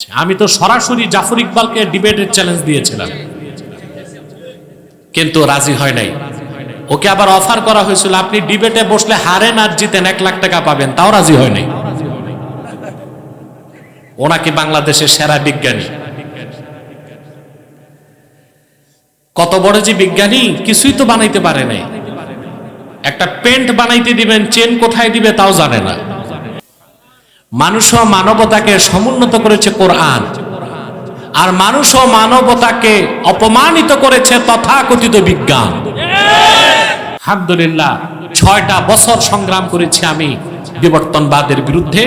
আমি তো সরাসরি জাফর ইকবালকে ডিবেটের চ্যালেঞ্জ দিয়েছিলাম, কিন্তু রাজি হয় নাই। ওকে আবার অফার করা হয়েছিল, আপনি ডিবেটে বসলে হারেন আর জিতেন 1 লাখ টাকা পাবেন, তাও রাজি হয় নাই। ওনাকে বাংলাদেশের সেরা বিজ্ঞানী। কত বড় যে বিজ্ঞানী, কিছুই তো বানাইতে পারে নাই। একটা পেন্ট বানাইতে দিবেন, চেন কোথায় দিবে তাও জানে না। মানুষ ও মানবতাকে সমুন্নত করেছে কোরআন, আর মানুষ ও মানবতাকে অপমানিত করেছে তথাকথিত বিজ্ঞান। আলহামদুলিল্লাহ 6টা বছর সংগ্রাম করেছি আমি বিবর্তনবাদের বিরুদ্ধে।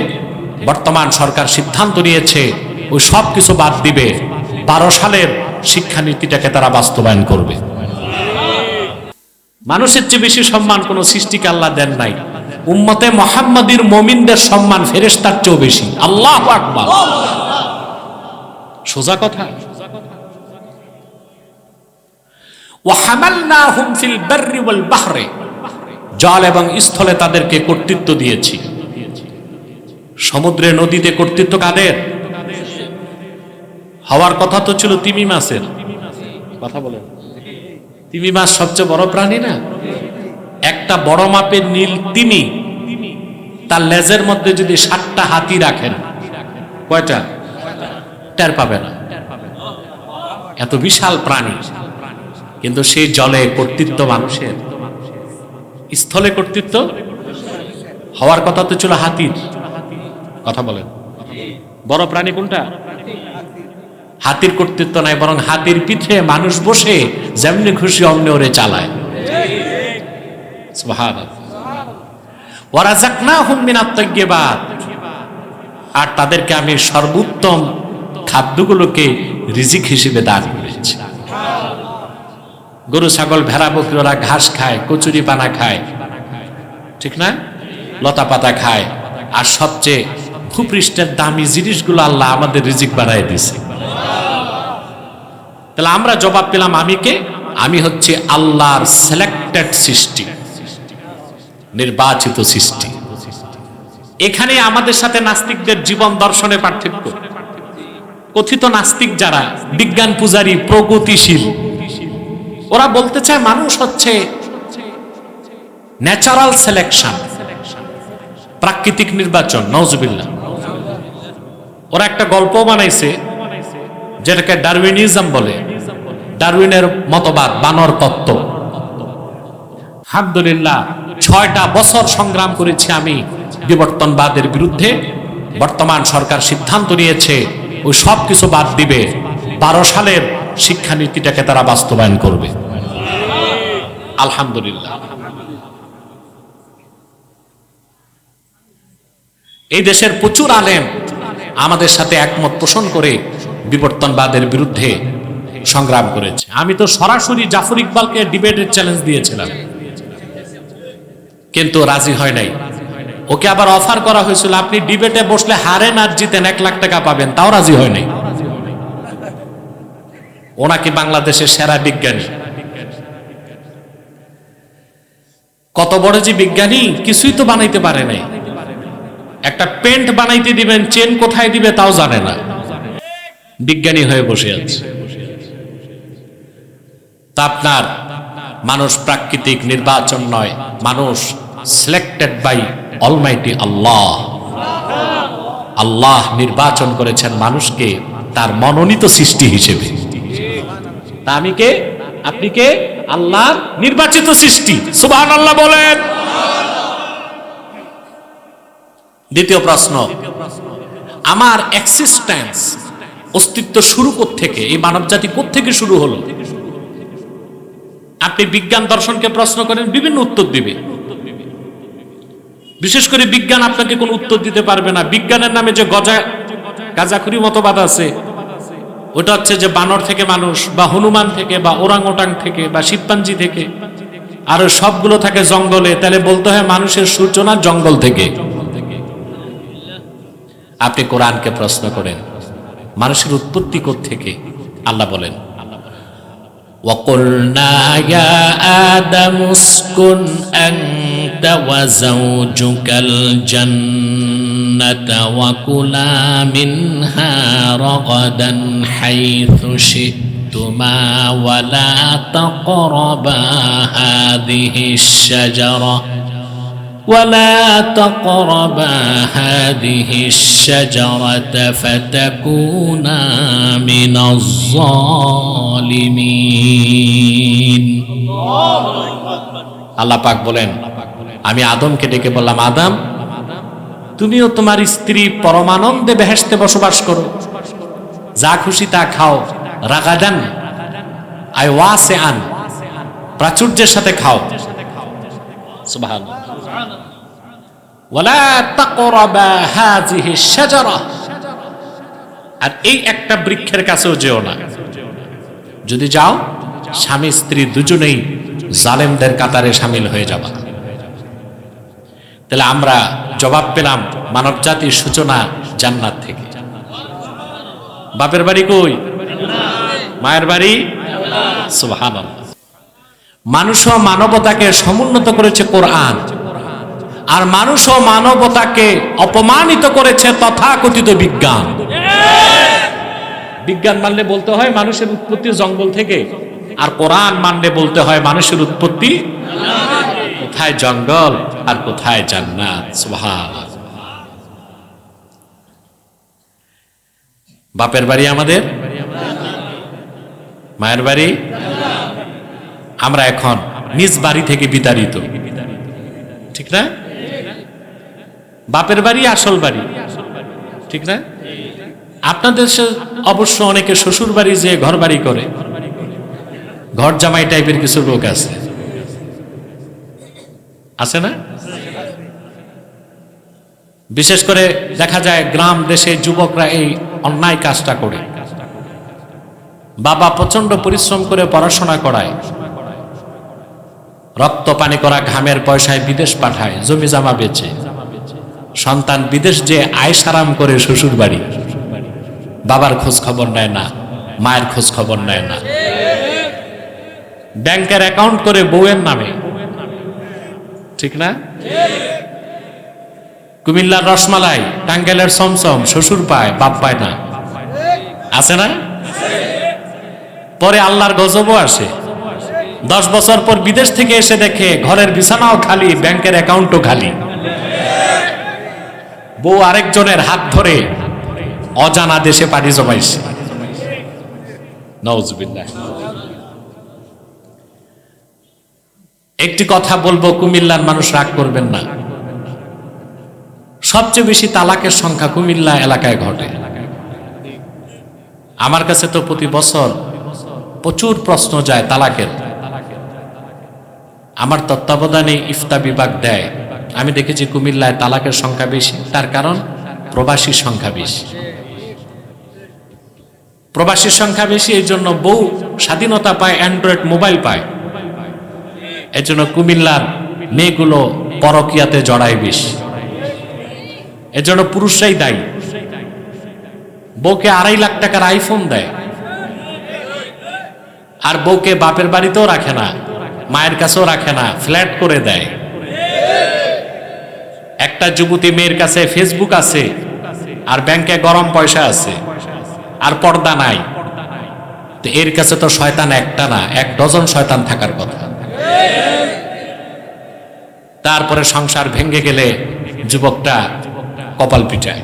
বর্তমান সরকার সিদ্ধান্ত নিয়েছে ওই সব কিছু বাদ দিবে, 12 সালের শিক্ষানীতিটাকে তারা বাস্তবায়ন করবে। মানুষের চেয়ে বেশি সম্মান কোন সৃষ্টিকে আল্লাহ দেন নাই। উম্মতে মুহাম্মাদীর মুমিনদের সম্মান ফেরেশতার চেয়েও বেশি। আল্লাহু আকবার। সোজা কথা। ওয়া হামালনাহুম ফিল বাররি ওয়াল বাহরি, জল এবং স্থলে তাদেরকে কর্তৃত্ব দিয়েছি। সমুদ্রে নদীতে কর্তৃত্ব কাদের? হওয়ার কথা তো ছিল তিমি মাছের। কথা বলেন, তিমি মাছ সবচেয়ে বড় প্রাণী না? একটা বড় মাপের নীল তিমি, তার লেজের মধ্যে যদি 7টা হাতি রাখেন, কয়টা? টের পাবে না। এত বিশাল প্রাণী, কিন্তু সেই জলে কর্তৃত্ব মানুষের, স্থলে কর্তৃত্ব হওয়ার কথা তো ছিল হাতির। কথা বলেন, বড় প্রাণী কোনটা? হাতির কর্তৃত্ব নাই, বরং হাতির পিঠে মানুষ বসে যেমনি খুশি অমনি ওরে চালায়। সুবহানাল্লাহ। ওয়া রাযাকনাহুম মিনাত তাইয়্যিবাত, আর তাদেরকে আমি সর্বোত্তম খাদ্যগুলোকে রিজিক হিসেবে দান করেছি। গরু ছাগল ভেড়া বকরিরা ঘাস খায়, কচুরি পানা খায়, ঠিক না? লতা পাতা খায়, আর সবচেয়ে ভূপৃষ্ঠের দামি জিনিসগুলো আল্লাহ আমাদের রিজিক বানায় দিয়েছে। তাহলে আমরা জবাব পেলাম, আমি কে? আমি হচ্ছে আল্লাহর সিলেক্টেড সৃষ্টি, নির্বাচিত সৃষ্টি। এখানে আমাদের সাথে নাস্তিকদের জীবন দর্শনে পার্থক্য। কথিত নাস্তিক যারা, বিজ্ঞান পূজারী, প্রগতিশীল, ওরা বলতে চায় মানুষ হচ্ছে ন্যাচারাল সিলেকশন, প্রাকৃতিক নির্বাচন। নাউজুবিল্লাহ। ওরা একটা গল্প বানাইছে যেটাকে ডারউইনিজম বলে, ডারউইনের মতবাদ, বানর তত্ত্ব। আলহামদুলিল্লাহ 6টা বছর সংগ্রাম করেছি আমি বিবর্তনবাদের বিরুদ্ধে। বর্তমান সরকার সিদ্ধান্ত নিয়েছে ওই সব কিছু বাদ দিবে, 12 সালের শিক্ষানীতিটাকে তারা বাস্তবায়ন করবে। আলহামদুলিল্লাহ। এই দেশের প্রচুর আলেম আমাদের সাথে একমত পোষণ করে বিবর্তনবাদের বিরুদ্ধে সংগ্রাম করেছে। আমি তো সরাসরি জাফর ইকবালকে ডিবেটের চ্যালেঞ্জ দিয়েছিলাম, কিন্তু রাজি হয় নাই। ওকে আবার অফার করা হয়েছিল, আপনি ডিবেটে বসলে হারেন আর জিতেন 1 লাখ টাকা পাবেন, তাও রাজি হয় নাই। ওনাকে বাংলাদেশের সেরা বিজ্ঞানী। কত বড় যে বিজ্ঞানী, কিছুই তো বানাইতে পারে নাই। একটা পেন্ট বানাইতে দিবেন, চেন কোথায় দিবে তাও জানে না, বিজ্ঞানী হয়ে বসে আছে। তা আপনার মানুষ প্রাকৃতিক নির্বাচন নয়, মানুষ সিলেক্টেড বাই অলমাইটি আল্লাহ। আল্লাহ নির্বাচন করেছেন মানুষকে তার মনোনীত সৃষ্টি হিসেবে। তা আমি কে? আপনি কে? আল্লাহর নির্বাচিত সৃষ্টি। সুবহানাল্লাহ বলেন। দ্বিতীয় প্রশ্ন, আমার এক্সিস্টেন্স, অস্তিত্ব শুরু কোত্থেকে? এই মানব জাতি কোত্থেকে শুরু হলো? আপনি বিজ্ঞান দর্শনকে প্রশ্ন করেন, বিভিন্ন উত্তর দিবে। বিশেষ করে বিজ্ঞান আপনাকে কোনো উত্তর দিতে পারবে না। বিজ্ঞানের নামে যে গাঁজাখুরি মতবাদ আছে, ওটা হচ্ছে যে বানর থেকে মানুষ, বা হনুমান থেকে, বা ওরাংওটাং থেকে, বা শিম্পাঞ্জি থেকে, আর সবগুলো থাকে জঙ্গলে। তাহলে বলতে হয় মানুষের সূচনা জঙ্গল থেকে। আপনি কোরআনকে প্রশ্ন করেন, মানুষের উৎপত্তি কোত্থেকে? আল্লাহ বলেন, وَقُلْنَا يَا آدَمُ اسْكُنْ أَنْتَ আনতা ওয়া যাওজুকাল জান্নাতা ওয়া কুলা মিনহা রাগাদান হাইথু শি'তুমা ওয়া লা তাকরাবা হাযিহিশ শাজারা ولا تقربا هذه الشجرة فتكونا من الظالمين আল্লাহ পাক বলেন আমি আদমকে ডেকে বললাম আদম তুমিও তোমার স্ত্রী পরমানন্দে বেহেশতে বসবাস করো যা খুশি তা খাও রাগাদান আই ওয়াসিআন প্রাচুর্যের সাথে খাও সুবহানাল্লাহ ওয়ালা তাকরাবা হাযিহি শাজারা আর এই একটা বৃক্ষের কাছেও যেও না যদি যাও স্বামী স্ত্রী দুজনেই জালেমদের কাতারে শামিল হয়ে যাবা তাহলে আমরা জবাব পেলাম মানব জাতির সূচনা জান্নাত থেকে বাপের বাড়ি কই মায়ের বাড়ি সুবহানাল্লাহ মানুষ ও মানবতাকে সমুন্নত করেছে কোরআন আর মানুষ ও মানবতাকে অপমানিত করেছে তথাকথিত বিজ্ঞান বিজ্ঞান মানলে বলতে হয় মানুষের উৎপত্তি জঙ্গল থেকে আর কোরআন মানলে বলতে হয় মানুষের উৎপত্তি কোথায় জঙ্গল আর কোথায় জান্নাত সুবহানাল্লাহ বাপের বাড়ি আমাদের মায়ের বাড়ি আমরা এখন নিজ বাড়ি থেকে বিতাড়িত ঠিক না বাপের বাড়ি আসল বাড়ি ঠিক না আপনাদের অবশ্য অনেকে শ্বশুর বাড়ি যে ঘর বাড়ি করে ঘর জামাই টাইপের কিছু লোক আছে না বিশেষ করে দেখা যায় গ্রাম দেশে যুবকরা এই অন্যায় কাজটা করে বাবা প্রচন্ড পরিশ্রম করে পড়াশোনা করায় রক্ত পানি করা ঘামের পয়সায় বিদেশ পাঠায় জমি জমা বেচে সন্তান বিদেশ যে আয়েশ আরাম করে শ্বশুর বাড়ি বাবার খোঁজ খবর নেয় না মায়ের খোঁজ খবর নেয় না ব্যাংকের অ্যাকাউন্ট করে বউয়ের নামে ঠিক না কুমিল্লার রসমালাই টাঙ্গাইলের সমসম শ্বশুর পায় বাপ পায় না আছে না পরে আল্লাহর গজবও আসে 10 বছর পর বিদেশ থেকে এসে দেখে ঘরের বিছানাও খালি ব্যাংকের অ্যাকাউন্টও খালি বউ আরেকজনের হাত ধরে অজানা দেশে পাড়ি জমাইছে নাউজুবিল্লাহ একটি কথা বলবো কুমিল্লার মানুষ রাগ করবেন না সবচেয়ে বেশি তালাকের সংখ্যা কুমিল্লা এলাকায় ঘটে আমার কাছে তো প্রতি বছর প্রচুর প্রশ্ন যায় তালাকের আমার তত্ত্বাবধানে ইফতা বিভাগ দেয় আমি দেখেছি কুমিল্লায় তালাকের সংখ্যা বেশি তার কারণ প্রবাসীর সংখ্যা বেশি প্রবাসীর সংখ্যা বেশি এই জন্য বউ স্বাধীনতা পায় অ্যান্ড্রয়েড মোবাইল পায় এই জন্য কুমিল্লার মেয়েগুলো পরকিয়াতে জড়ায় বেশি এর জন্য পুরুষরাই দায়ী বউকে 2.5 লাখ টাকার আইফোন দেয় আর বউকে বাপের বাড়িতেও রাখে না মায়ের কাছেও রাখে না ফ্ল্যাট করে দেয় একটা যুবতী মেয়ের কাছে ফেসবুক আছে আর ব্যাংকে গরম পয়সা আছে আর পর্দা নাই তো এর কাছে তো শয়তান একটা না 1 ডজন শয়তান থাকার কথা তারপরে সংসার ভেঙে গেলে যুবকটা কপাল পিটায়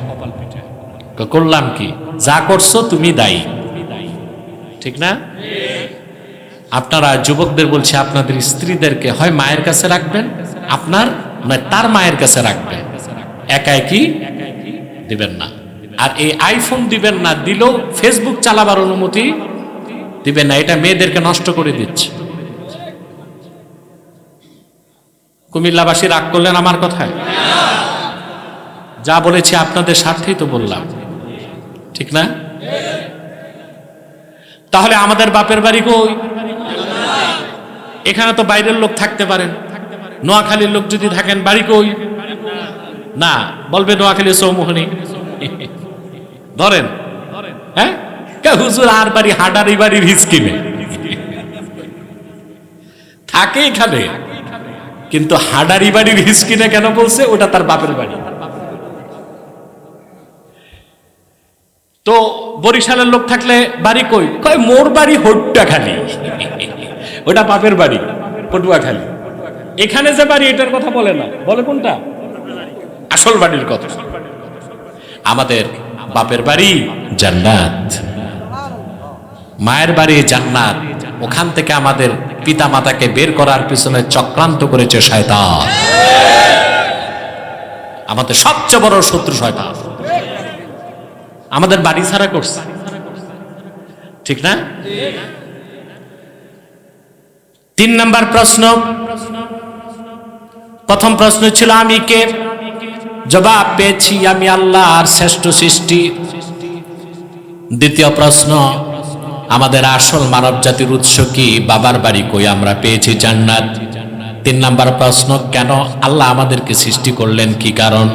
করলাম কি যা করছো তুমি দায়ী ঠিক না আপনারা যুবকদের বলছি আপনাদের স্ত্রীদেরকে হয় মায়ের কাছে রাখবেন আপনার নয় তার মায়ের কাছে রাখবেন একা একই দিবেন না আর এই আইফোন দিবেন না দিলেও ফেসবুক চালাবার অনুমতি দিবেন না এটা মেয়েদেরকে নষ্ট করে দিচ্ছে কুমিল্লাবাসী রাগ করলেন আমার কথায় যা বলেছি আপনাদের স্বার্থেই তো বললাম ঠিক না তাহলে আমাদের বাপের বাড়ি কই এখানে তো বাইরের লোক থাকতে পারেন নোয়াখালীর লোক যদি থাকেন বাড়ি কই না বলবে নোয়াখালী চৌমুহনী ধরেন হ্যাঁ হুজুর আর বাড়ি হাডারি বাড়ির হিসকিমে থাকে এখানে কিন্তু হাডারি বাড়ির হিসকিনে কেন বলছে? ওটা তার বাপের বাড়ি। তো বরিশালের লোক থাকলে বাড়ি কই? কয় মোর বাড়ি হট্টাখালী, ওটা বাপের বাড়ি পটুয়াখালী। এখানে যে বাড়ি এটার কথা বলে না, বলে কোনটা? আসল বাড়ির কথা। আমাদের বাপের বাড়ি জান্নাত, মায়ের বাড়ি জান্নাত। ওখান থেকে আমাদের পিতা মাতাকে বের করার পিছনে চক্রান্ত করেছে শয়তান। আমাদের সবচেয়ে বড় শত্রু শয়তান, আমাদের বাড়ি ছাড়া করছে, ঠিক না? 3 নাম্বার প্রশ্ন। প্রথম প্রশ্ন ছিল আমি কে? জবাব পেয়েছি আমি আল্লাহর শ্রেষ্ঠ সৃষ্টি। দ্বিতীয় প্রশ্ন, আমাদের আসল মানব জাতির উৎস কি? বাবার বাড়ি কই? আমরা পেয়েছি জান্নাত। 3 নাম্বার প্রশ্ন, কেন আল্লাহ আমাদেরকে সৃষ্টি করলেন, কি কারণ?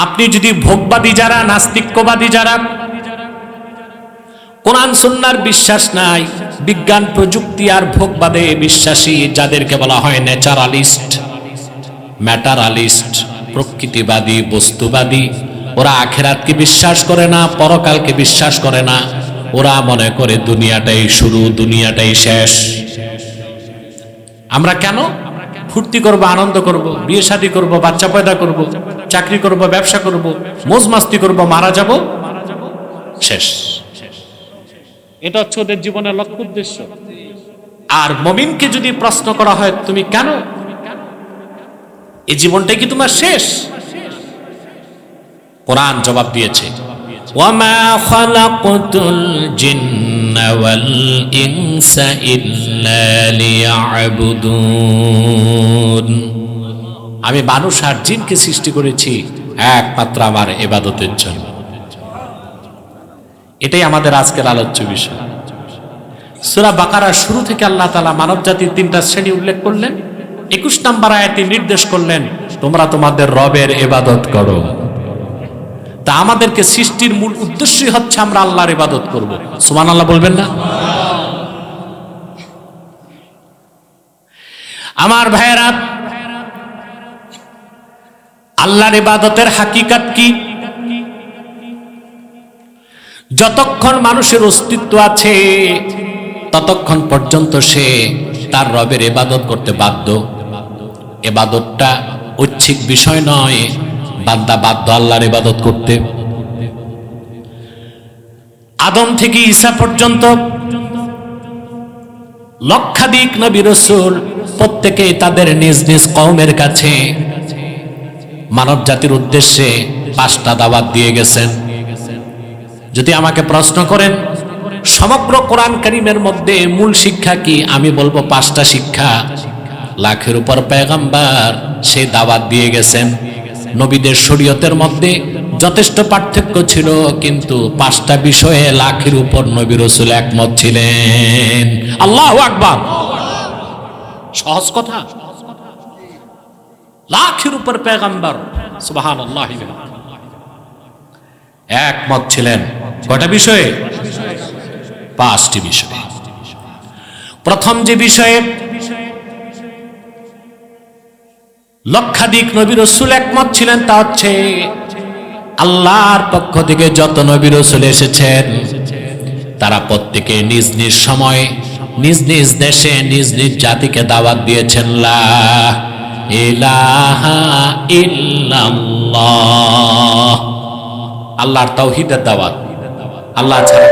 আপনি যদি ভোগবাদী যারা, নাস্তিক্যবাদী যারা, কোরআন সুন্নাহর বিশ্বাস নাই, বিজ্ঞান প্রযুক্তি আর ভোগবাদে বিশ্বাসী, যাদেরকে বলা হয় ন্যাচারালিস্ট, ম্যাটারালিস্ট, প্রকৃতিবাদী, বস্তুবাদী, ওরা আখিরাতকে বিশ্বাস করে না, পরকালকে বিশ্বাস করে না। ওরা মনে করে দুনিয়াটাই শুরু, দুনিয়াটাই শেষ। আমরা কেন ফুর্তি করব, আনন্দ করব, বিয়ে শাদী করব, বাচ্চা পয়দা করব, চাকরি করব, ব্যবসা করব, মৌজ মাস্তি করব, মারা যাব, শেষ। এটা হচ্ছে ওদের জীবনের লক্ষ্য উদ্দেশ্য। আর মুমিনকে যদি প্রশ্ন করা হয় তুমি কেন, এই জীবনটাই কি তোমার শেষ? কোরআন জবাব দিয়েছে, ওয়ামা খালাকতুল জিন্না ওয়াল ইনসা ইল্লা লিয়াবুদুন। আমি মানুষ আর জিনকে সৃষ্টি করেছি একমাত্র আমার ইবাদতের জন্য। এটাই আমাদের আজকের আলোচ্য বিষয়। সূরা বাকারার শুরু থেকে আল্লাহ তাআলা মানব জাতির 3টা শ্রেণী উল্লেখ করলেন। 21 নম্বর আয়াতে নির্দেশ করলেন তোমরা তোমাদের রবের ইবাদত করো। তা আমাদেরকে সৃষ্টির মূল উদ্দেশ্যই হচ্ছে আমরা আল্লাহর ইবাদত করব। সুবহানাল্লাহ বলবেন না? আমার ভাইয়েরা, আল্লাহর ইবাদতের হাকিকত কি? যতক্ষণ মানুষের অস্তিত্ব আছে ততক্ষণ পর্যন্ত সে তার রবের ইবাদত করতে বাধ্য। ইবাদতটা ঐচ্ছিক বিষয় নয়, বান্দা বাধ্য আল্লাহর ইবাদত করতে। আদম থেকে ঈসা পর্যন্ত লক্ষাধিক নবী রাসূল প্রত্যেকে তাদের নিজ নিজ কওমের কাছে মানব জাতির উদ্দেশ্যে 5টা দাওয়াত দিয়ে গেছেন। যদি আমাকে প্রশ্ন করেন সমগ্র কোরআন কারীমের মধ্যে মূল শিক্ষা কি, আমি বলবো 5টা শিক্ষা। লাখের উপর পয়গম্বর সেই দাওয়াত দিয়ে গেছেন। নবীদের শরীয়তের মধ্যে যথেষ্ট পার্থক্য ছিল, কিন্তু 5টা বিষয়ে লাখের উপর নবী রাসূল একমত ছিলেন। আল্লাহু আকবার। সহজ কথা, লাখের উপর পয়গম্বর সুবহানাল্লাহ একমত ছিলেন। কয়টা বিষয়ে? 5টি বিষয়ে। প্রথম যে বিষয়ে লক্ষাধিক নবী রাসূল একমত ছিলেন তা হচ্ছে আল্লাহর পক্ষ থেকে যত নবী রাসূল এসেছেন তারা প্রত্যেকে নিজ নিজ সময়ে নিজ নিজ দেশে নিজ নিজ জাতিকে দাওয়াত দিয়েছেন লা ইলাহা ইল্লাল্লাহ, আল্লাহর তাওহীদের দাওয়াত। আল্লাহ ছাড়া